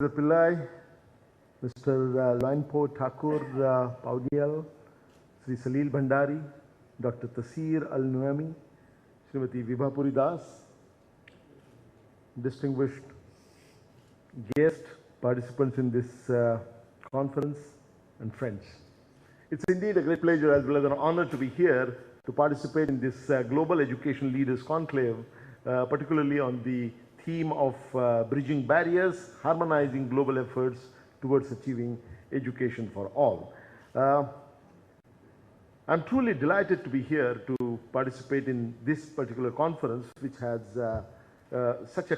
Mr. Pillai, Mr. Lainpo Thakur Paudial, Sri Salil Bhandari, Dr. Tasir Al-Nuami, Srimati Vibhapuri Das, distinguished guests, participants in this conference, and friends. It's indeed a great pleasure as well as an honor to be here to participate in this Global Education Leaders Conclave, particularly on the theme of bridging barriers, harmonizing global efforts towards achieving education for all. I'm truly delighted to be here to participate in this particular conference, which has such a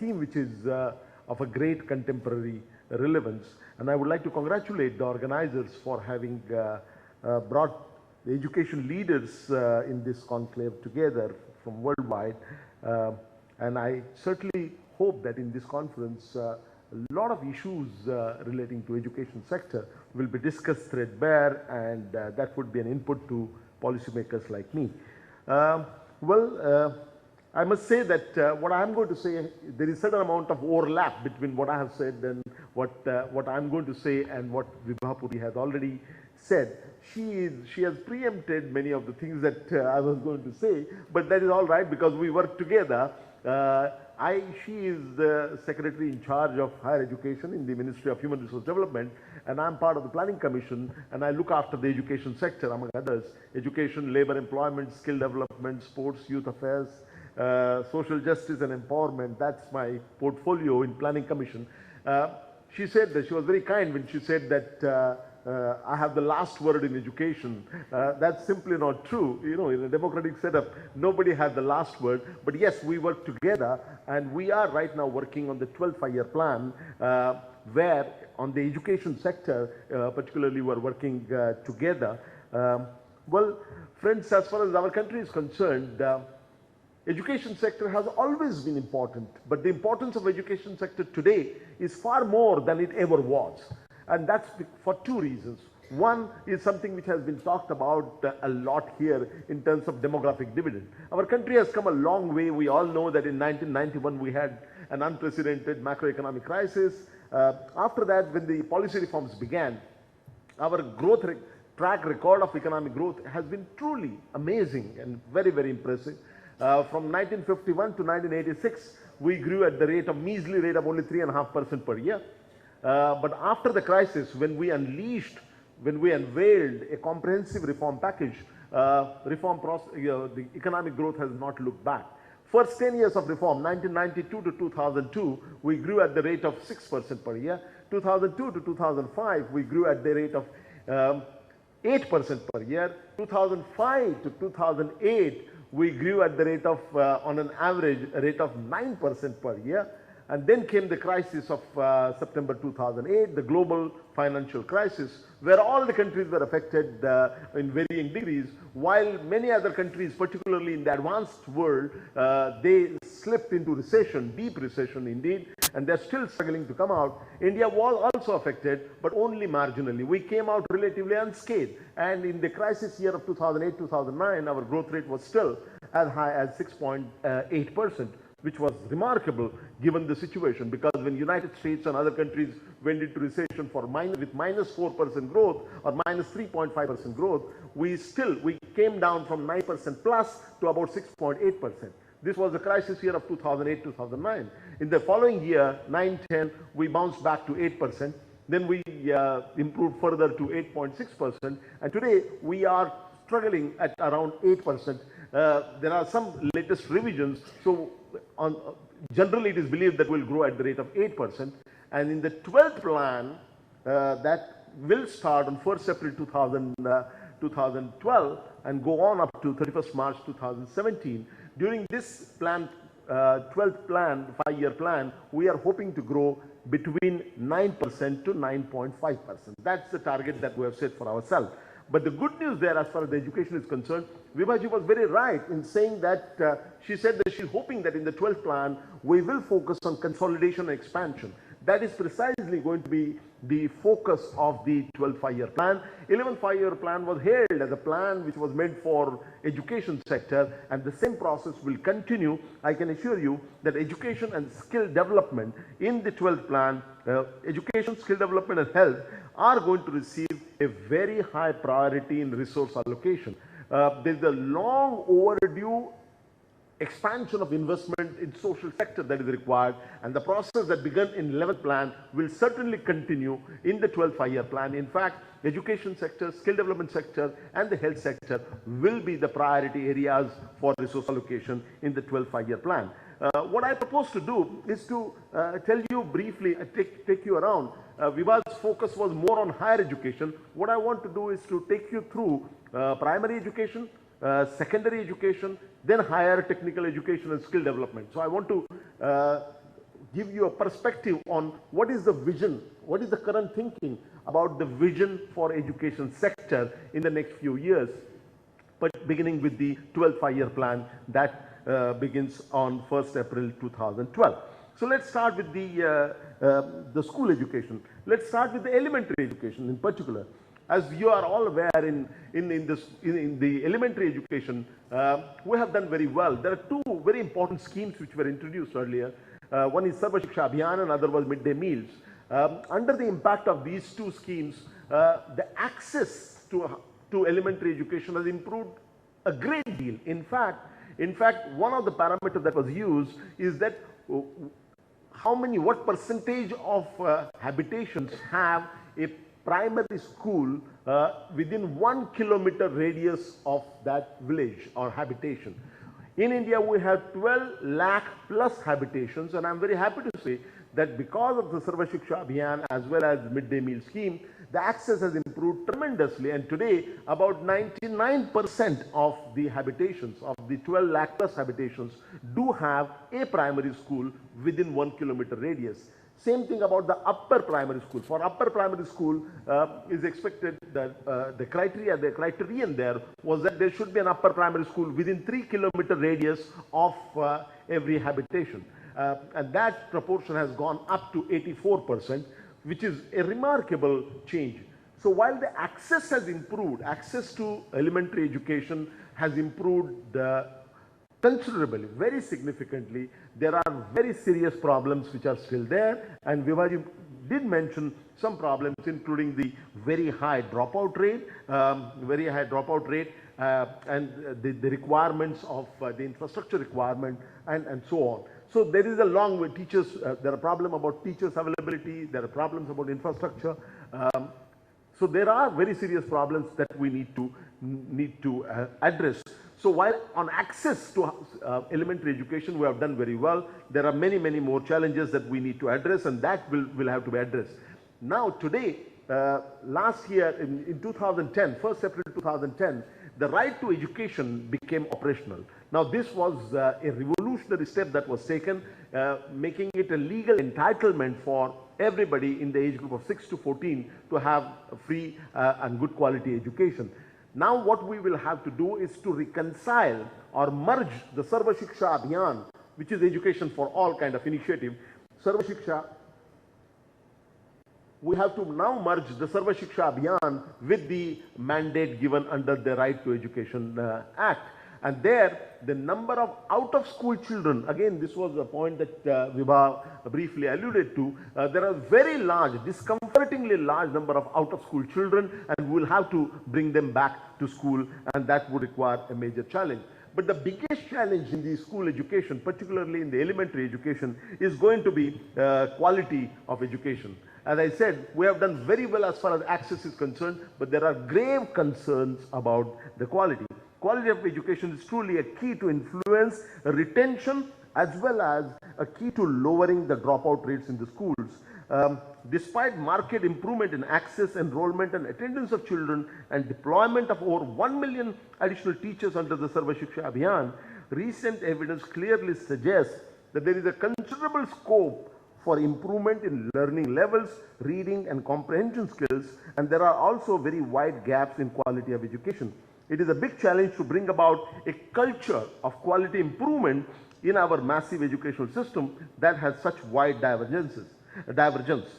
theme which is of a great contemporary relevance. And I would like to congratulate the organizers for having brought the education leaders in this conclave together from worldwide. And I certainly hope that in this conference, a lot of issues relating to education sector will be discussed threadbare, and that would be an input to policymakers like me. I must say that what I'm going to say, there is a certain amount of overlap between what I have said and what I'm going to say and what Vibhapuri has already said. She has preempted many of the things that I was going to say, but that is all right because we work together. She is the Secretary in charge of higher education in the Ministry of Human Resource Development, and I'm part of the Planning Commission, and I look after the education sector, among others, education, labor, employment, skill development, sports, youth affairs, social justice and empowerment. That's my portfolio in Planning Commission. She said that she was very kind when she said that I have the last word in education. That's simply not true. You know, in a democratic setup, nobody has the last word. But yes, we work together, and we are right now working on the 12th five-year plan, where on the education sector, particularly, we're working together. Well, friends, as far as our country is concerned, education sector has always been important, but the importance of education sector today is far more than it ever was. And that's for two reasons. One is something which has been talked about a lot here in terms of demographic dividend. Our country has come a long way. We all know that in 1991 we had an unprecedented macroeconomic crisis. After that, when the policy reforms began, our growth track record of economic growth has been truly amazing and very, very impressive. From 1951 to 1986, we grew at the measly rate of only 3.5% per year. But after the crisis, when we unveiled a comprehensive reform package, the economic growth has not looked back. First 10 years of reform, 1992 to 2002, we grew at the rate of 6% per year. 2002 to 2005, we grew at the rate of 8% per year. 2005 to 2008, we grew at the rate of, on an average, a rate of 9% per year. And then came the crisis of September 2008, the global financial crisis, where all the countries were affected in varying degrees, while many other countries, particularly in the advanced world, they slipped into recession, deep recession indeed, and they're still struggling to come out. India was also affected, but only marginally. We came out relatively unscathed, and in the crisis year of 2008-2009, our growth rate was still as high as 6.8%. Which was remarkable given the situation, because when United States and other countries went into recession with minus 4% growth or minus 3.5% growth, we came down from 9% plus to about 6.8%. This was the crisis year of 2008-2009. In the following year, 9-10, we bounced back to 8%. Then we improved further to 8.6%, and today we are struggling at around 8%. There are some latest revisions, so generally it is believed that we'll grow at the rate of 8%. And in the 12th plan that will start on 1st April 2012 and go on up to 31st March 2017, during this plan, 12th plan, 5-year plan, we are hoping to grow between 9% to 9.5%. That's the target that we have set for ourselves. But the good news there, as far as the education is concerned, Vibhaji was very right in saying that she said that she's hoping that in the 12th plan, we will focus on consolidation and expansion. That is precisely going to be the focus of the 12th five-year plan. 11th five-year plan was hailed as a plan which was meant for education sector, and the same process will continue. I can assure you that education and skill development in the 12th plan, education, skill development and health are going to receive a very high priority in resource allocation. There is a long overdue expansion of investment in social sector that is required, and the process that began in 11th plan will certainly continue in the 12th five-year plan. In fact, education sector, skill development sector and the health sector will be the priority areas for resource allocation in the 12th five-year plan. What I propose to do is to tell you briefly, take you around. Vibha's focus was more on higher education. What I want to do is to take you through primary education, secondary education, then higher technical education and skill development. So I want to give you a perspective on what is the vision, what is the current thinking about the vision for education sector in the next few years, but beginning with the 12th five-year plan that begins on 1st April 2012. So let's start with the school education. Let's start with the elementary education in particular. As you are all aware, in the elementary education, we have done very well. There are two very important schemes which were introduced earlier. One is Sarva Shiksha Abhiyan and other was midday meals. Under the impact of these two schemes, the access to elementary education has improved a great deal. In fact, one of the parameters that was used is that what percentage of habitations have a primary school within 1 kilometer radius of that village or habitation. In India, we have 12 lakh plus habitations, and I'm very happy to say that because of the Sarva Shiksha Abhiyan as well as midday meal scheme, the access has improved tremendously, and today about 99% of the habitations, of the 12 lakh plus habitations, do have a primary school within 1 kilometer radius. Same thing about the upper primary school. For upper primary school, is expected that the criterion there was that there should be an upper primary school within 3 kilometer radius of every habitation. And that proportion has gone up to 84%, which is a remarkable change. So while the access has improved, access to elementary education has improved considerably, very significantly, there are very serious problems which are still there, and Vibha did mention some problems, including the very high dropout rate, and the requirements of the infrastructure requirement, and so on. So there is a long way. Teachers, there are problems about teachers availability, there are problems about infrastructure. So there are very serious problems that we need to address. So while on access to elementary education we have done very well, there are many more challenges that we need to address, and that will have to be addressed. Now today, last year in 2010, 1st April 2010, the right to education became operational. Now this was a revolutionary step that was taken, making it a legal entitlement for everybody in the age group of 6 to 14 to have a free and good quality education. Now what we will have to do is to reconcile or merge the Sarva Shiksha Abhiyan, which is education for all kind of initiative. Sarva Shiksha, we have to now merge the Sarva Shiksha Abhiyan with the mandate given under the Right to Education Act. And there, the number of out-of-school children, again, this was a point that Vibha briefly alluded to, there are very large, discomfortingly large number of out-of-school children, and we'll have to bring them back to school, and that would require a major challenge. But the biggest challenge in the school education, particularly in the elementary education, is going to be quality of education. As I said, we have done very well as far as access is concerned, but there are grave concerns about the quality. Quality of education is truly a key to influence retention as well as a key to lowering the dropout rates in the schools. Despite marked improvement in access, enrollment and attendance of children and deployment of over 1 million additional teachers under the Sarva Shiksha Abhiyan, recent evidence clearly suggests that there is a considerable scope for improvement in learning levels, reading and comprehension skills, and there are also very wide gaps in quality of education. It is a big challenge to bring about a culture of quality improvement in our massive educational system that has such wide divergences. divergence.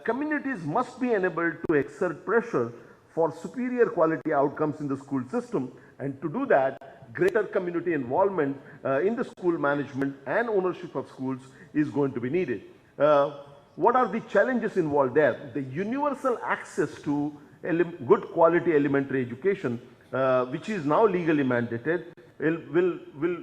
Communities must be enabled to exert pressure for superior quality outcomes in the school system, and to do that, greater community involvement in the school management and ownership of schools is going to be needed. What are the challenges involved there? The universal access to good quality elementary education, which is now legally mandated, will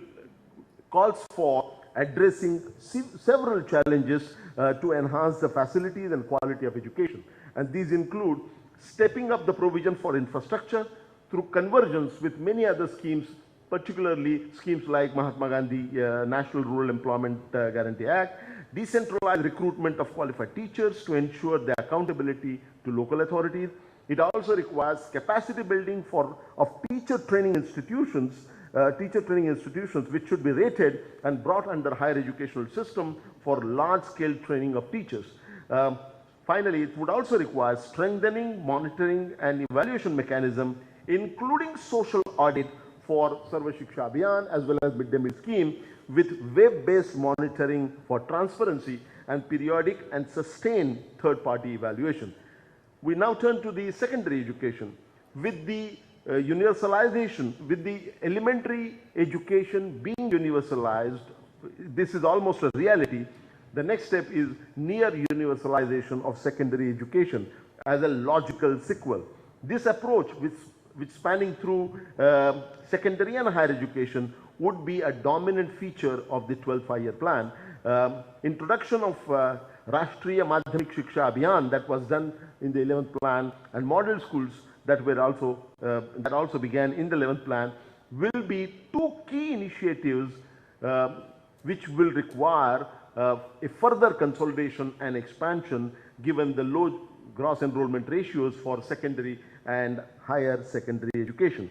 calls for addressing several challenges to enhance the facilities and quality of education. And these include stepping up the provision for infrastructure through convergence with many other schemes, particularly schemes like Mahatma Gandhi National Rural Employment Guarantee Act, decentralized recruitment of qualified teachers to ensure their accountability to local authorities. It also requires capacity building of teacher training institutions which should be rated and brought under higher educational system for large-scale training of teachers. Finally, it would also require strengthening, monitoring and evaluation mechanism, including social audit for Sarva Shiksha Abhiyan as well as Mid-Day Meal Scheme, with web-based monitoring for transparency and periodic and sustained third-party evaluation. We now turn to the secondary education. With the universalization, with the elementary education being universalized, this is almost a reality. The next step is near universalization of secondary education as a logical sequel. This approach, which spanning through secondary and higher education, would be a dominant feature of the 12th five-year plan. Introduction of Rashtriya Madhyamik Shiksha Abhiyan that was done in the 11th plan, and model schools that also began in the 11th plan, will be two key initiatives which will require a further consolidation and expansion given the low gross enrollment ratios for secondary and higher secondary education.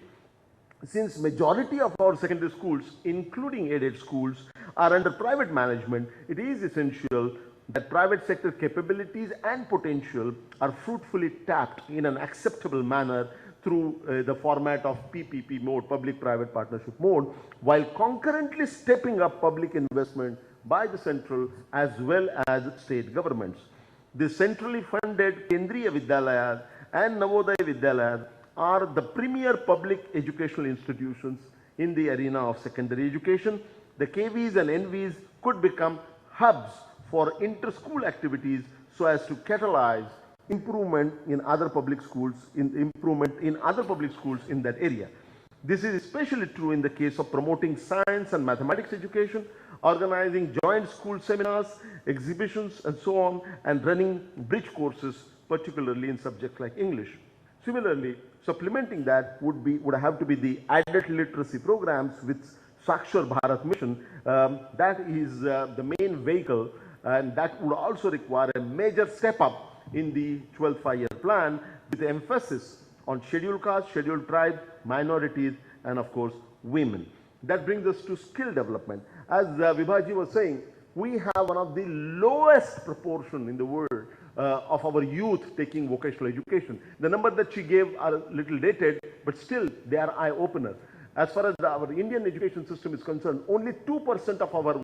Since majority of our secondary schools, including aided schools, are under private management, it is essential that private sector capabilities and potential are fruitfully tapped in an acceptable manner through the format of PPP mode, public-private partnership mode, while concurrently stepping up public investment by the central as well as state governments. The centrally funded Kendriya Vidyalayas and Navodaya Vidyalayas are the premier public educational institutions in the arena of secondary education. The KVs and NVs could become hubs for inter-school activities so as to catalyze improvement in other public schools, in that area. This is especially true in the case of promoting science and mathematics education, organizing joint school seminars, exhibitions and so on, and running bridge courses, particularly in subjects like English. Similarly, supplementing that would have to be the adult literacy programs with Sakshar Bharat mission. That is the main vehicle, and that would also require a major step up in the 12th five-year plan, with emphasis on scheduled caste, scheduled tribe, minorities, and of course women. That brings us to skill development. As Vibhaji was saying, we have one of the lowest proportion in the world of our youth taking vocational education. The number that she gave are a little dated, but still they are eye-opener. As far as our Indian education system is concerned, only 2% of our